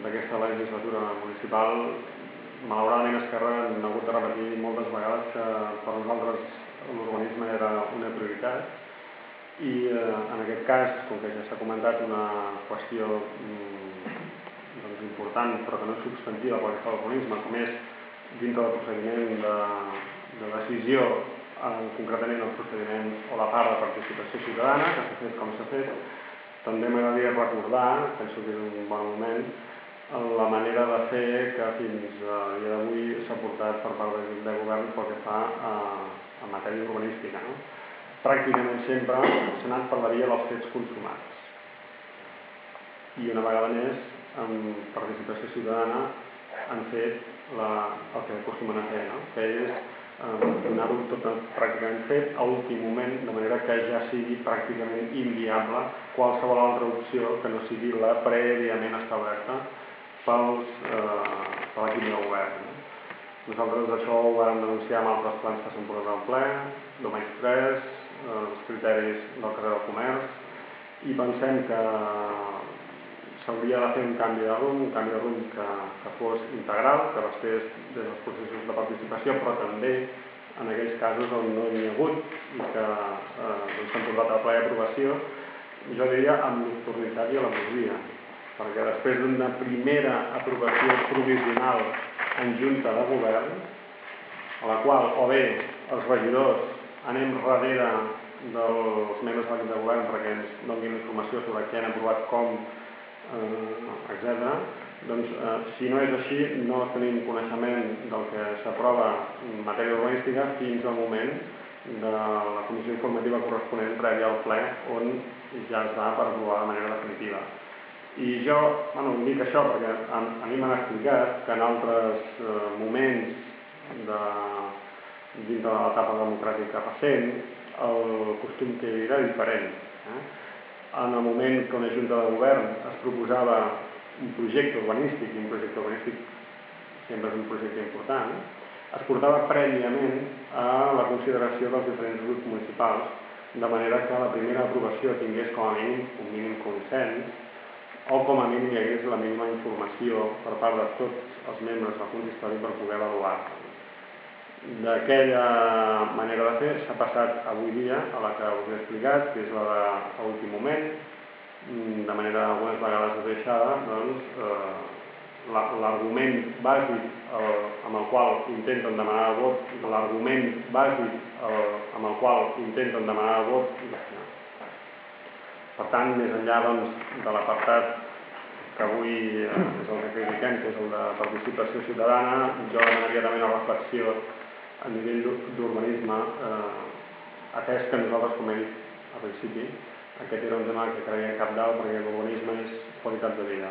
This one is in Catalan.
d'aquesta legislatura municipal, malauradament Esquerra hem hagut de repetir moltes vegades que per nosaltres l'urbanisme era una prioritat i en aquest cas, com que ja s'ha comentat, una qüestió important però que no és substantiva pel que fa a l'urbanisme, com és dintre del procediment de decisió, concretament el procediment o la part de participació ciutadana, que s'ha fet com s'ha fet. També m'agradaria recordar, penso que és un bon moment, la manera de fer que fins a dia d'avui s'ha portat per part de govern pel que fa a matèria urbanística. Pràcticament sempre s'ha anat per la via dels fets consumats. I una vegada més, amb participació ciutadana, han fet el que acostumen a fer, que és donar-ho tot pràcticament fet a l'últim moment, de manera que ja sigui pràcticament inviable qualsevol altra opció que no sigui la prèviament establerta per l'equip de govern. Nosaltres això ho vam denunciar amb altres plans que s'han portat al ple, Domenys 3, els criteris del carrer del Comerç, i pensem que s'hauria de fer un canvi de rumb que fos integral, que restés des dels processos de participació, però també en aquells casos on no n'hi ha hagut i que s'han portat a ple aprovació, jo diria amb nocturnitat i alemosina, perquè després d'una primera aprovació provisional en junta de govern, a la qual o bé els regidors anem darrere dels membres de l'equip de govern perquè ens donin informació sobre què han aprovat, com, etc. Doncs, si no és així, no tenim coneixement del que s'aprova en matèria urbanística fins al moment de la comissió informativa corresponent prèvia al ple, on ja es va per aprovar de manera definitiva. I jo dic això perquè a mi m'han explicat que en altres moments dintre de l'etapa democràtica recent el costum que hi era diferent. En el moment que una junta de govern es proposava un projecte urbanístic, i un projecte urbanístic sempre és un projecte important, es portava prèviament a la consideració dels diferents grups municipals, de manera que la primera aprovació tingués com a mínim un mínim consens, o com a mínim hi hagués la mínima informació per part de tots els membres del consistori per poder avaluar-la. D'aquella manera de fer s'ha passat avui dia a la que us he explicat, que és la d'últim moment, de manera algunes vegades esbiaixada, l'argument bàsic amb el qual intenten demanar el vot, Per tant, més enllà de l'apartat que avui és el que critiquem, que és el de participació ciutadana, jo demanaria també una reflexió a nivell d'urbanisme, atès que nosaltres, com he dit al principi, aquest era un tema que creiem cabdal perquè l'urbanisme és qualitat de vida.